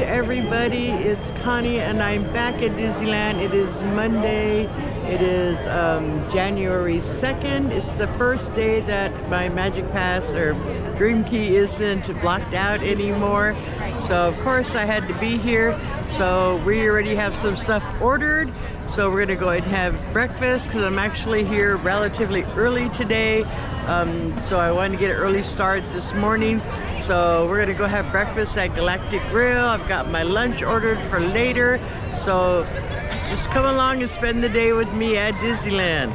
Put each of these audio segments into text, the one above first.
to everybody. It's Connie and I'm back at Disneyland. It is Monday. It is January 2nd. It's the first day that my Magic Pass or Dream Key isn't blocked out anymore. So of course I had to be here. So we already have some stuff ordered. So we're gonna go ahead and have breakfast because I'm actually here relatively early today. So I wanted to get an early start this morning. So we're gonna go have breakfast at Galactic Grill. I've got my lunch ordered for later. So just come along and spend the day with me at Disneyland.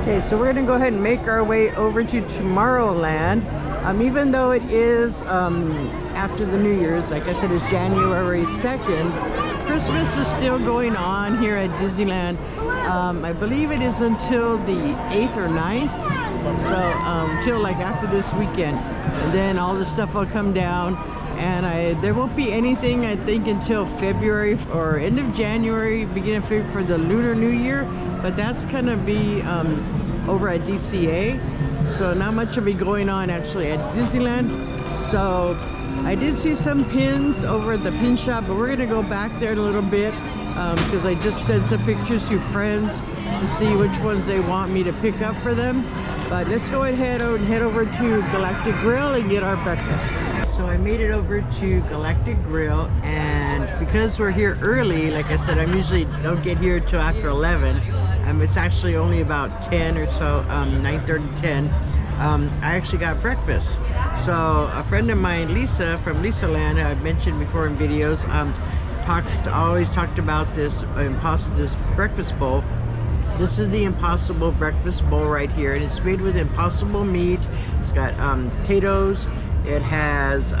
Okay, so we're gonna go ahead and make our way over to Tomorrowland. Even though it is after the New Year's, like I said, it's January 2nd, Christmas is still going on here at Disneyland. I believe it is until the 8th or 9th, so until like after this weekend. And then all the stuff will come down, and there won't be anything, I think, until February or end of January, beginning of February for the Lunar New Year, but that's gonna be over at DCA. So not much will be going on actually at Disneyland. So I did see some pins over at the pin shop, but we're gonna go back there in a little bit because I just sent some pictures to friends to see which ones they want me to pick up for them. But let's go ahead and head over to Galactic Grill and get our breakfast. So I made it over to Galactic Grill, and because we're here early, like I said, I usually don't get here till after 11. It's actually only about 10 or so, 9:30, 10. I actually got breakfast. So a friend of mine, Lisa from Lisa Land, I've mentioned before in videos, always talked about this breakfast bowl. This is the Impossible breakfast bowl right here, and it's made with Impossible meat. It's got potatoes. It has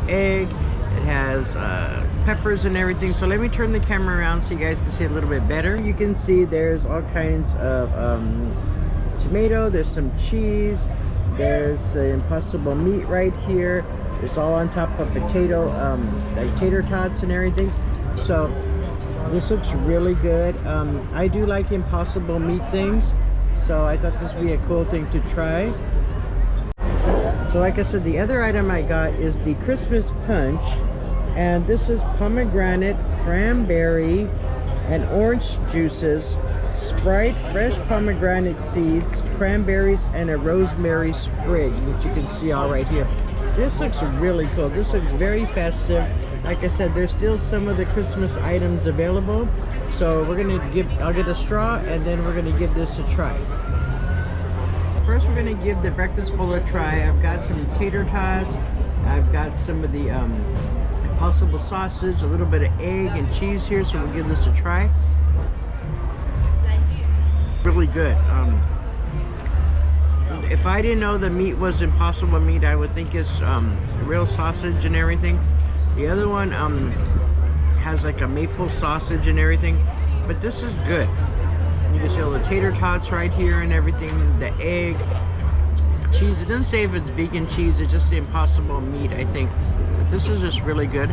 egg. It has peppers and everything. So let me turn the camera around so you guys can see it a little bit better. You can see there's all kinds of tomato, there's some cheese, there's the Impossible meat right here. It's all on top of potato, like tater tots and everything. So this looks really good. I do like Impossible meat things, so I thought this would be a cool thing to try. So like I said, the other item I got is the Christmas punch, and this is pomegranate, cranberry, and orange juices, Sprite, fresh pomegranate seeds, cranberries, and a rosemary sprig, which you can see all right here. This looks really cool. This looks very festive. Like I said, there's still some of the Christmas items available. So I'll get a straw, and then we're gonna give this a try. First, we're gonna give the breakfast bowl a try. I've got some tater tots. I've got some of the Impossible sausage, a little bit of egg and cheese here. So we'll give this a try. Really good. If I didn't know the meat was Impossible meat, I would think it's real sausage and everything. The other one has like a maple sausage and everything, but this is good. You can see all the tater tots right here and everything, the egg, cheese. It doesn't say if it's vegan cheese, it's just the Impossible meat, I think. But this is just really good.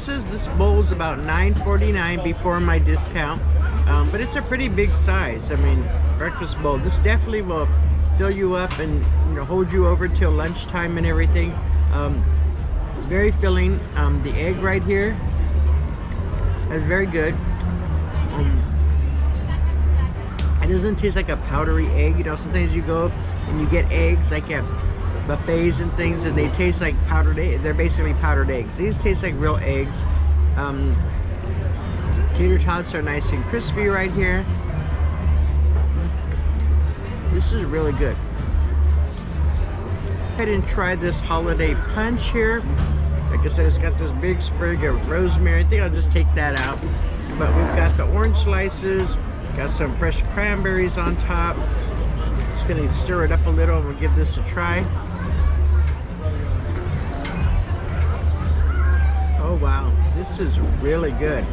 This bowl is about $9.49 before my discount, but it's a pretty big size. I mean, breakfast bowl. This definitely will fill you up and hold you over till lunchtime and everything. It's very filling. The egg right here is very good. It doesn't taste like a powdery egg. Sometimes you go and you get eggs like at buffets and things, and they taste like powdered egg. They're basically powdered eggs. These taste like real eggs. Tater tots are nice and crispy right here. This is really good. Go ahead and try this holiday punch here. Like I said, it's got this big sprig of rosemary. I think I'll just take that out. But we've got the orange slices, got some fresh cranberries on top. Just gonna stir it up a little and we'll give this a try. Oh wow, this is really good.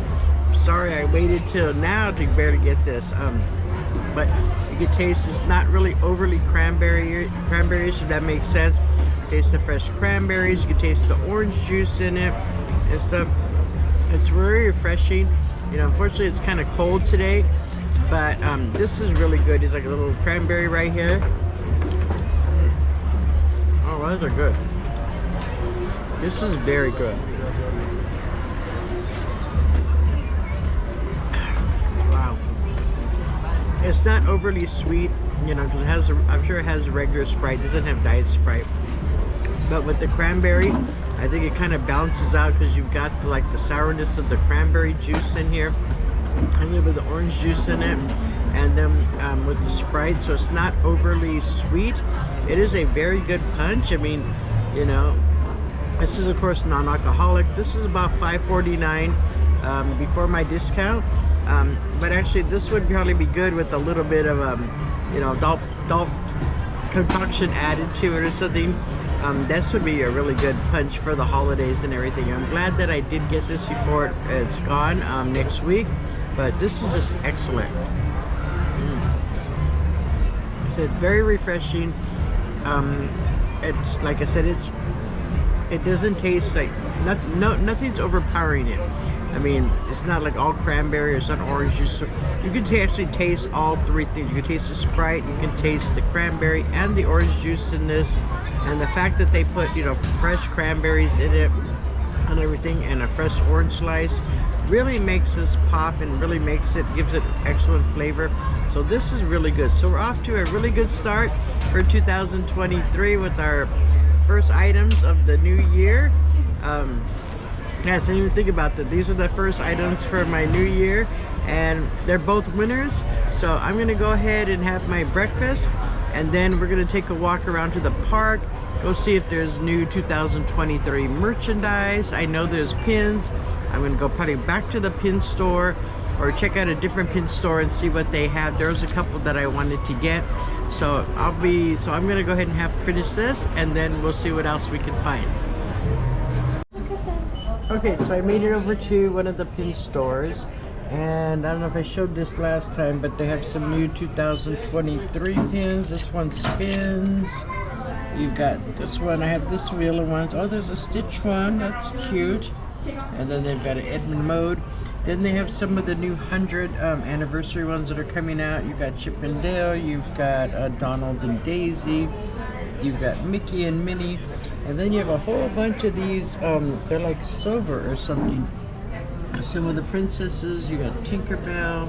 Sorry I waited till now to barely get this. But you can taste it's not really overly cranberry-ish, if that makes sense. Taste the fresh cranberries, you can taste the orange juice in it and stuff. It's very refreshing. You know, unfortunately it's kind of cold today, but this is really good. It's like a little cranberry right here. Oh, those are good. This is very good. Wow. It's not overly sweet, you know, because it has, I'm sure it has regular Sprite. It doesn't have Diet Sprite. But with the cranberry, I think it kind of balances out because you've got like the sourness of the cranberry juice in here, and then with the orange juice in it, and then with the Sprite, so it's not overly sweet. It is a very good punch. I mean, you know, this is of course non-alcoholic. This is about $5.49 before my discount. But actually, this would probably be good with a little bit of you know, adult concoction added to it or something. This would be a really good punch for the holidays and everything. I'm glad that I did get this before it's gone next week, but this is just excellent. It's very refreshing. It's like I said, it doesn't taste like nothing's overpowering it. I mean, it's not like all cranberry or it's not orange juice. You can actually taste all three things. You can taste the Sprite, you can taste the cranberry and the orange juice in this. And the fact that they put, you know, fresh cranberries in it and everything, and a fresh orange slice really makes this pop and really gives it excellent flavor. So this is really good. So we're off to a really good start for 2023 with our first items of the new year. Yes, I didn't even think about that. These are the first items for my new year, and they're both winners. So I'm gonna go ahead and have my breakfast, and then we're gonna take a walk around to the park, go see if there's new 2023 merchandise. I know there's pins. I'm gonna go probably back to the pin store or check out a different pin store and see what they have. There's a couple that I wanted to get. So I'm gonna go ahead and finish this, and then we'll see what else we can find. Okay, so I made it over to one of the pin stores, and I don't know if I showed this last time, but they have some new 2023 pins. This one's pins. You've got this one. I have this wheel of ones. Oh, there's a Stitch one. That's cute. And then they've got an Edmund Mode. Then they have some of the new 100 anniversary ones that are coming out. You've got Chip and Dale. You've got Donald and Daisy. You've got Mickey and Minnie. And then you have a whole bunch of these, they're like silver or something. Some of the princesses. You got Tinkerbell,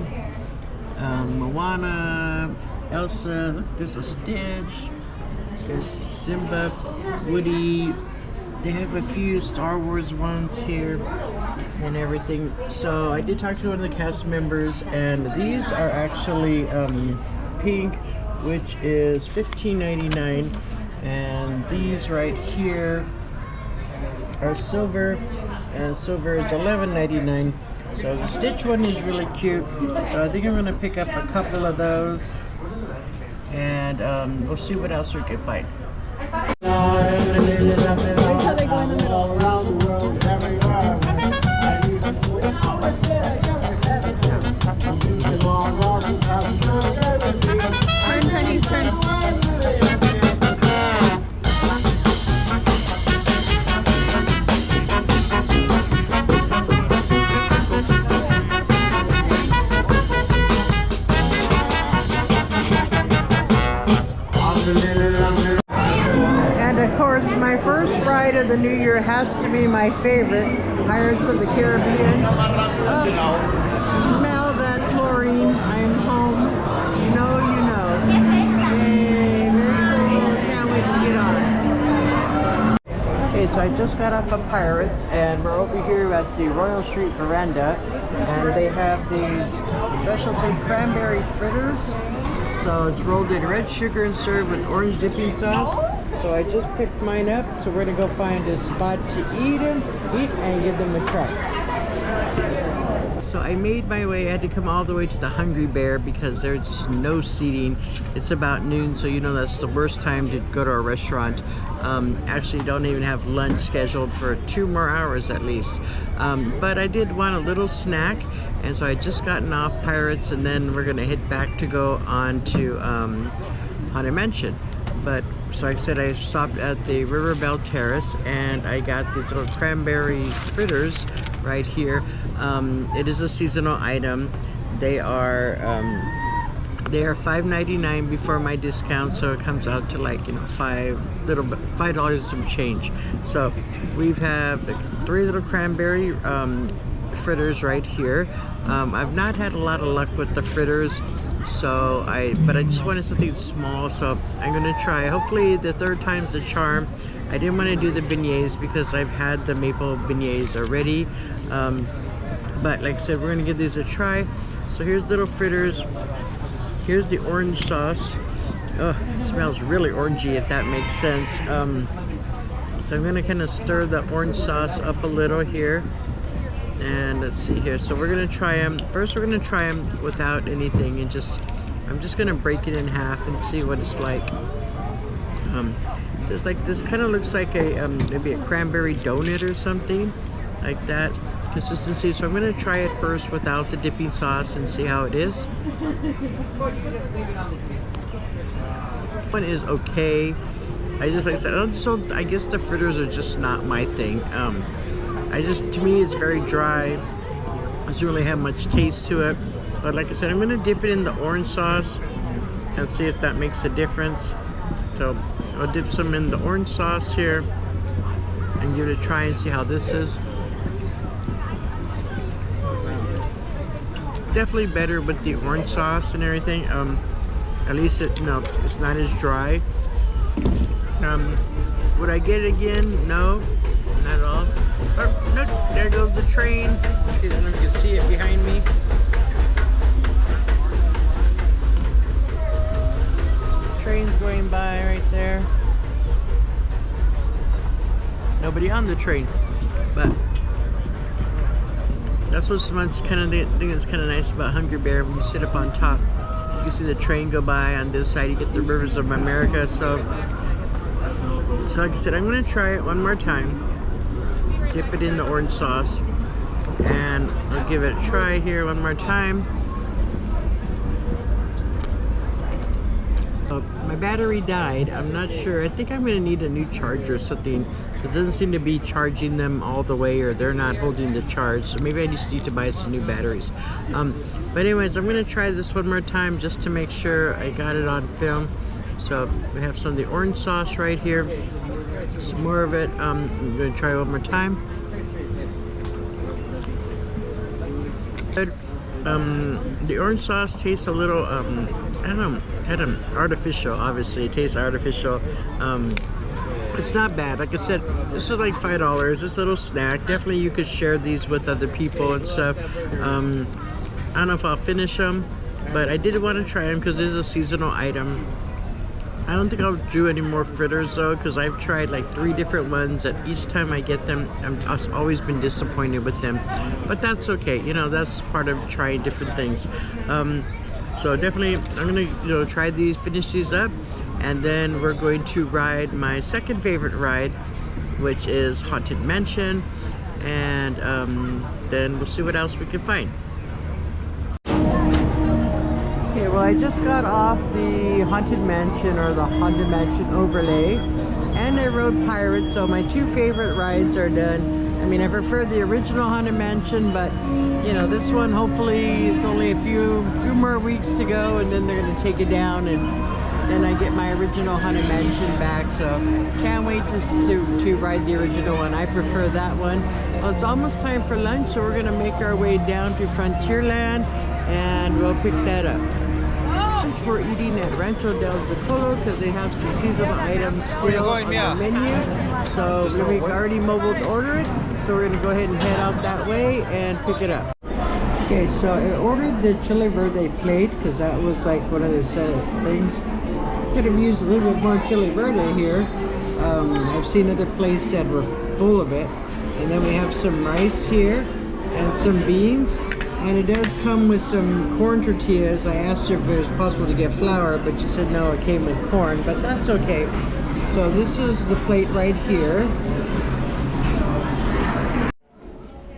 Moana, Elsa. Look, there's a Stitch. There's Simba, Woody. They have a few Star Wars ones here and everything. So I did talk to one of the cast members, and these are actually pink, which is $15.99. And these right here are silver, and silver is $11.99. So the Stitch one is really cute. So I think I'm gonna pick up a couple of those, and we'll see what else we can find. Wait till they go in the middle. Turn, honey, turn. And of course, my first ride of the new year has to be my favorite, Pirates of the Caribbean. Smell that chlorine. I'm home. You know, you know. Yay, very cool. Can't wait to get on. Okay, so I just got off of Pirates, and we're over here at the Royal Street Veranda, and they have these specialty cranberry fritters. So it's rolled in red sugar and served with orange dipping sauce. So I just picked mine up, so we're gonna go find a spot to eat and give them a try. So I made my way. I had to come all the way to the Hungry Bear because there's just no seating. It's about noon, so you know that's the worst time to go to a restaurant. Actually, don't even have lunch scheduled for 2 more hours at least. But I did want a little snack, and so I just gotten off Pirates, and then we're gonna head back to go on to Haunted Mansion. But so like I said, I stopped at the Riverbell Terrace, and I got these little cranberry fritters right here. It is a seasonal item. They are $5.99 before my discount, so it comes out to like, you know, $5 and some change. So we have 3 little cranberry fritters right here. I've not had a lot of luck with the fritters, so but I just wanted something small, so I'm gonna try. Hopefully the 3rd time's a charm. I didn't want to do the beignets because I've had the maple beignets already, but like I said, we're gonna give these a try. So here's little fritters. Here's the orange sauce. Oh, it smells really orangey, if that makes sense. So I'm gonna kind of stir the orange sauce up a little here. And let's see here. So we're gonna try them. First, we're gonna try them without anything, and I'm just gonna break it in half and see what it's like. Just like this, kind of looks like a maybe a cranberry donut or something like that consistency. So I'm gonna try it first without the dipping sauce and see how it is. One is okay. I just, like I said, I guess the fritters are just not my thing. To me, it's very dry. It doesn't really have much taste to it. But like I said, I'm gonna dip it in the orange sauce and see if that makes a difference. So I'll dip some in the orange sauce here and give it a try and see how this is. Definitely better with the orange sauce and everything. At least it's not as dry. Would I get it again? No, not at all. Oh, look, there goes the train. Okay, I don't know if you can see it behind me. Train's going by right there. Nobody on the train, but that's what's kind of the thing that's kind of nice about Hungry Bear. When you sit up on top, you can see the train go by. On this side, you get the rivers of America. So like I said, I'm gonna try it one more time. Dip it in the orange sauce, and I'll give it a try here one more time. My battery died. I'm not sure. I think I'm gonna need a new charger or something. It doesn't seem to be charging them all the way, or they're not holding the charge. So maybe I just need to buy some new batteries. But anyways, I'm gonna try this one more time just to make sure I got it on film. So we have some of the orange sauce right here. Some more of it. I'm gonna try one more time. Good. The orange sauce tastes a little, I don't know, kind of artificial. Obviously, it tastes artificial. It's not bad. Like I said, this is like $5. This little snack. Definitely, you could share these with other people and stuff. I don't know if I'll finish them, but I did want to try them because it is a seasonal item. I don't think I'll do any more fritters though, because I've tried like 3 different ones, and each time I get them, I've always been disappointed with them. But that's okay, you know, that's part of trying different things. So definitely, I'm gonna try these, finish these up, and then we're going to ride my second favorite ride, which is Haunted Mansion, and then we'll see what else we can find. Okay, well, I just got off the Haunted Mansion, or the Haunted Mansion overlay, and I rode Pirates, so my 2 favorite rides are done. I mean, I prefer the original Haunted Mansion, but you know, this one, hopefully it's only a few more weeks to go, and then they're going to take it down, and then I get my original Haunted Mansion back. So can't wait to ride the original one. I prefer that one. Well, it's almost time for lunch, so we're going to make our way down to Frontierland, and we'll pick that up. We're eating at Rancho del Zocolo because they have some seasonal items still on the menu. So we already mobile order it, so we're gonna go ahead and head out that way and pick it up. Okay, so I ordered the chili verde plate because that was like one of the things. Could have used a little bit more chili verde here. I've seen other places that were full of it. And then we have some rice here and some beans. And it does come with some corn tortillas. I asked her if it was possible to get flour, but she said no, it came with corn, but that's okay. So this is the plate right here.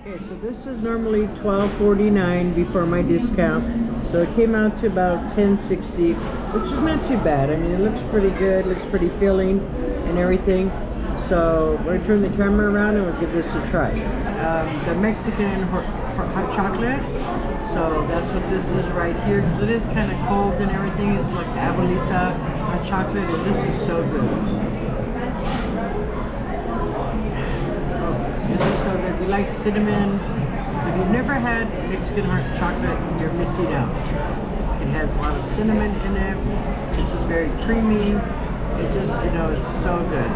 Okay, so this is normally $12.49 before my discount. So it came out to about $10.60, which is not too bad. I mean, it looks pretty good, looks pretty filling and everything. So we're gonna turn the camera around and we'll give this a try. The Mexican hot chocolate. So that's what this is right here. Because it is kind of cold and everything. It's like abuelita hot chocolate, and this is so good. Oh, this is so good. If you like cinnamon, if you've never had Mexican hot chocolate, you're missing out. It has a lot of cinnamon in it. This is very creamy. It just, you know, it's so good.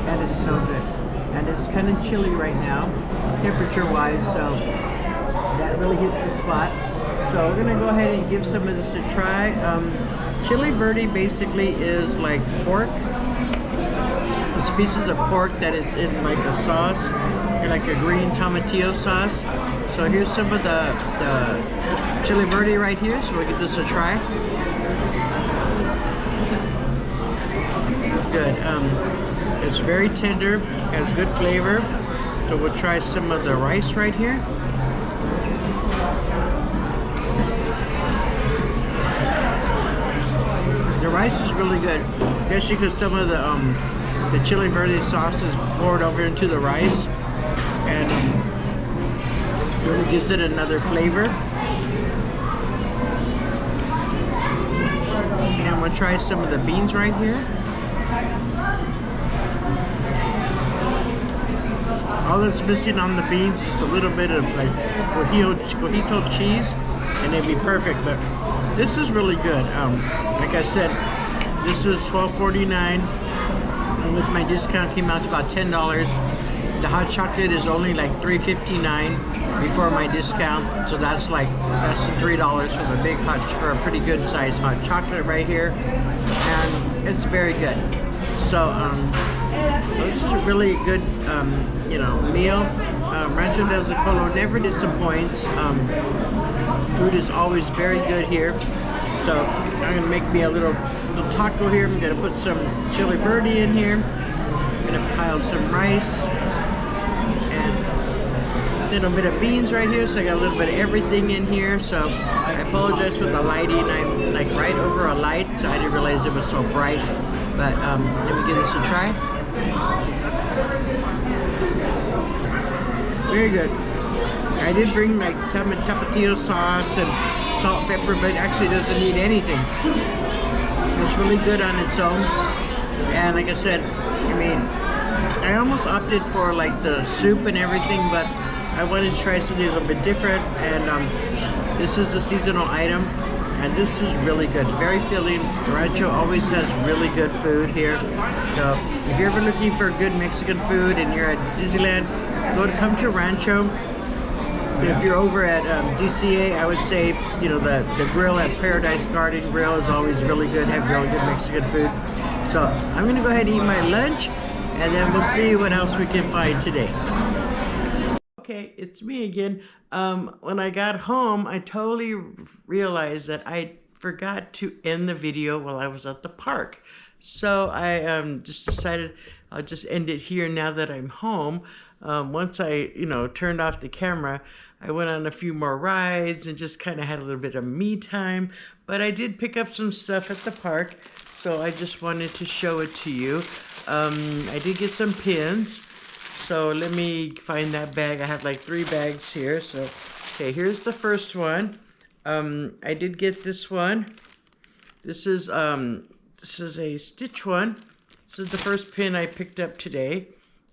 That is so good. And it's kind of chilly right now, temperature-wise, so that really hit the spot. So we're gonna go ahead and give some of this a try. Chili verde basically is like pork. It's pieces of pork that is in like a sauce, like a green tomatillo sauce. So here's some of the chili verde right here, so we'll give this a try. Good. It's very tender, has good flavor. So we'll try some of the rice right here. The rice is really good, especially because some of the chili verde sauce is poured over into the rice, and really gives it another flavor. And we'll try some of the beans right here. All that's missing on the beans is a little bit of like cojito cheese, and it'd be perfect. But this is really good. Like I said, this is $12.49, and with my discount came out to about $10. The hot chocolate is only like $3.59 before my discount, so that's like less than $3 for a pretty good sized hot chocolate right here, and it's very good. So this is a really good you know, meal. Rancho del Zocolo never disappoints. Food is always very good here. So I'm gonna make me a little taco here. I'm gonna put some chili verde in here. I'm gonna pile some rice and a little bit of beans right here. So I got a little bit of everything in here. So I apologize for the lighting. I'm like right over a light, so I didn't realize it was so bright. But let me give this a try. Very good. I did bring like tapatio sauce and salt, pepper, but it actually doesn't need anything. It's really good on its own. And like I said, I mean, I almost opted for like the soup and everything, but I wanted to try something a little bit different. And this is a seasonal item, and this is really good. Very filling. Rancho always has really good food here. So if you're ever looking for good Mexican food and you're at Disneyland, come to Rancho. If you're over at DCA, I would say, you know, the grill at Paradise Garden Grill is always really good, have really good Mexican food. So I'm gonna go ahead and eat my lunch, and then we'll see what else we can find today. Okay, it's me again. When I got home, I totally realized that I forgot to end the video while I was at the park. So I just decided I'll just end it here now that I'm home. Once I, you know, turned off the camera, I went on a few more rides and just kind of had a little bit of me time. But I did pick up some stuff at the park, so I just wanted to show it to you. I did get some pins. So let me find that bag. I have like 3 bags here. So, okay, here's the first one. I did get this one. This is a Stitch one. This is the first pin I picked up today.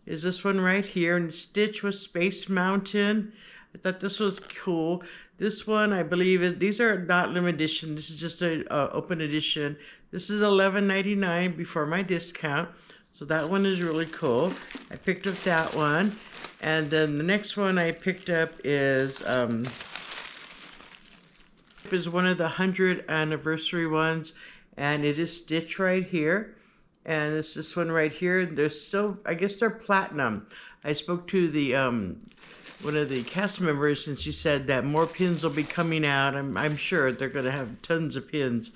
Is this one right here, and Stitch was Space Mountain. I thought this was cool. This one, I believe, these are not limited edition. This is just a open edition. This is $11.99 before my discount. So that one is really cool. I picked up that one. And then the next one I picked up is one of the 100th anniversary ones, and it is Stitch right here. And it's this one right here. I guess they're platinum. I spoke to the one of the cast members, and she said that more pins will be coming out. I'm sure they're gonna have tons of pins.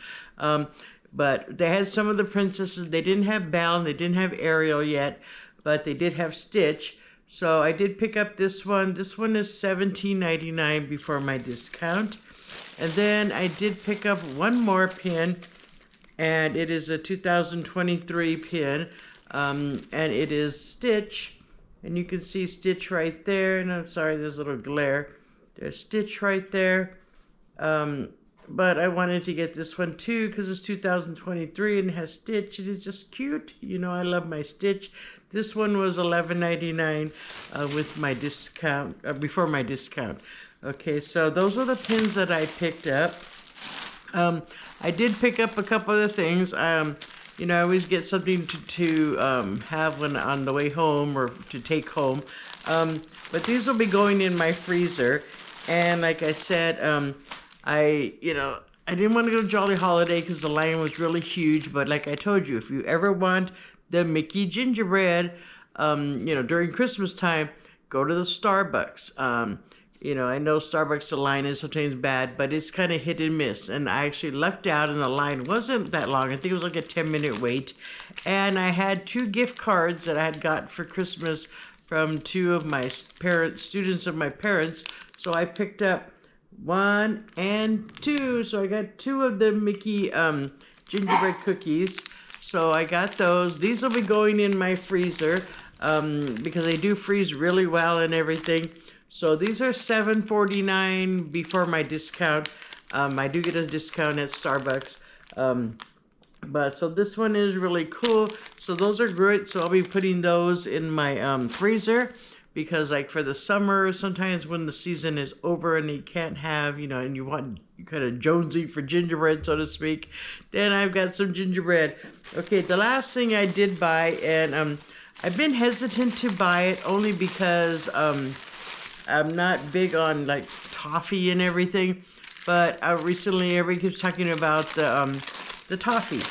But they had some of the princesses. They didn't have Belle, and they didn't have Ariel yet, but they did have Stitch. So I did pick up this one. This one is $17.99 before my discount. And then I did pick up one more pin. and it is a 2023 pin, and it is Stitch, and you can see Stitch right there, and I'm sorry there's a little glare. There's Stitch right there, but I wanted to get this one too because it's 2023 and it has Stitch. It is just cute. You know, I love my Stitch. This one was $11.99 with my discount, before my discount. Okay, so those are the pins that I picked up. I did pick up a couple other things. You know, I always get something to have when on the way home or to take home. But these will be going in my freezer. And like I said, I didn't want to go to Jolly Holiday because the line was really huge. But like I told you, if you ever want the Mickey gingerbread, during Christmas time, go to the Starbucks. I know Starbucks, the line is sometimes bad, but it's kind of hit and miss. And I actually lucked out and the line wasn't that long. I think it was like a 10-minute wait. And I had 2 gift cards that I had got for Christmas from 2 of my students of my parents. So I picked up 1 and 2. So I got 2 of the Mickey gingerbread cookies. So I got those. These will be going in my freezer because they do freeze really well and everything. So these are $7.49 before my discount. I do get a discount at Starbucks. But so this one is really cool. So those are great. So I'll be putting those in my freezer because like for the summer, sometimes when the season is over and you can't have, and you kind of jonesy for gingerbread, so to speak, then I've got some gingerbread. Okay, the last thing I did buy, and I've been hesitant to buy it only because I'm not big on like toffee and everything, but recently everybody keeps talking about the toffee,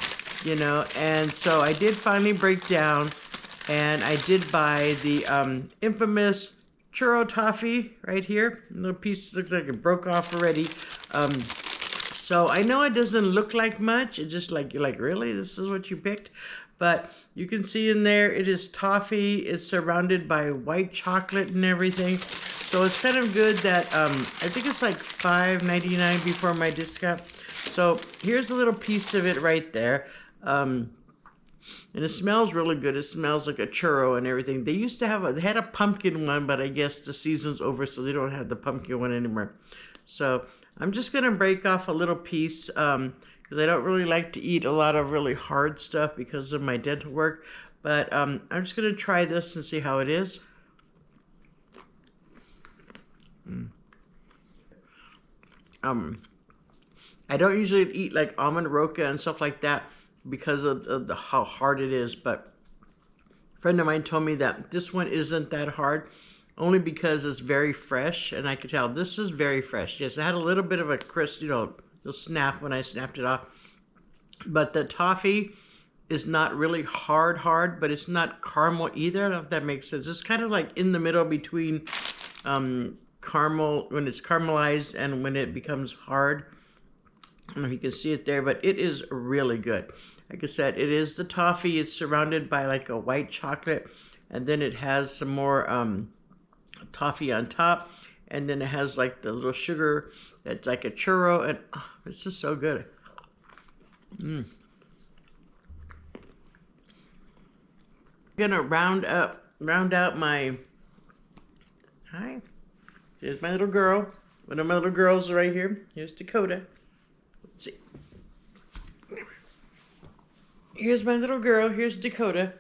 and so I did finally break down, and I did buy the infamous churro toffee right here. A little piece looks like it broke off already. So I know it doesn't look like much. It's just like, you're like, really? This is what you picked? But you can see in there, it is toffee. It's surrounded by white chocolate and everything. So it's kind of good that, I think it's like $5.99 before my discount. So here's a little piece of it right there. And it smells really good. It smells like a churro and everything. They used to they had a pumpkin one, but I guess the season's over, so they don't have the pumpkin one anymore. So I'm just gonna break off a little piece, because I don't really like to eat a lot of really hard stuff because of my dental work. But I'm just gonna try this and see how it is. I don't usually eat like almond roca and stuff like that because of how hard it is, but a friend of mine told me that this one isn't that hard, only because it's very fresh, and I could tell this is very fresh. Yes, it had a little bit of a crisp, it'll snap when I snapped it off, but the toffee is not really hard, but it's not caramel either. I don't know if that makes sense. It's kind of like in the middle between caramel, when it's caramelized and when it becomes hard. I don't know if you can see it there, but it is really good. Like I said, it is the toffee. It's surrounded by like a white chocolate, and then it has some more toffee on top, and then it has like the little sugar that's like a churro, and it's just so good. I'm gonna round out my, hi, here's my little girl. One of my little girls right here. Here's Dakota. Let's see. Here's my little girl. Here's Dakota.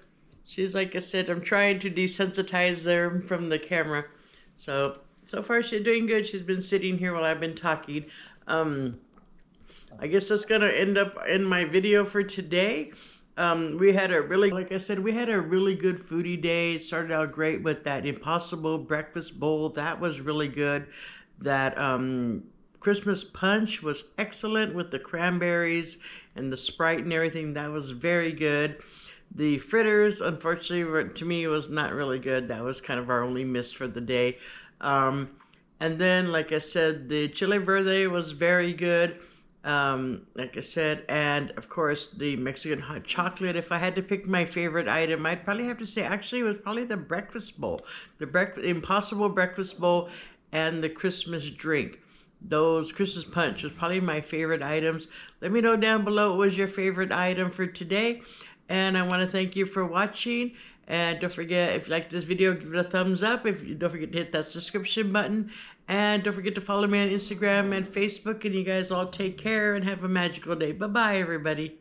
She's, like I said, I'm trying to desensitize her from the camera. So far she's doing good. She's been sitting here while I've been talking. I guess that's gonna end up in my video for today. We had a really, like I said, we had a really good foodie day. It started out great with that Impossible breakfast bowl. That was really good. That Christmas punch was excellent with the cranberries and the Sprite and everything. That was very good. The fritters, unfortunately, to me, was not really good. That was kind of our only miss for the day. And then, like I said, the chile verde was very good. Like I said, and of course the Mexican hot chocolate. If I had to pick my favorite item, I'd probably have to say actually it was probably the breakfast bowl, the Impossible breakfast bowl, and the Christmas drink. those Christmas punch was probably my favorite items. Let me know down below what was your favorite item for today. And I want to thank you for watching. And don't forget, if you like this video, give it a thumbs up. Don't forget to hit that subscription button. And don't forget to follow me on Instagram and Facebook. And you guys all take care and have a magical day. Bye-bye, everybody.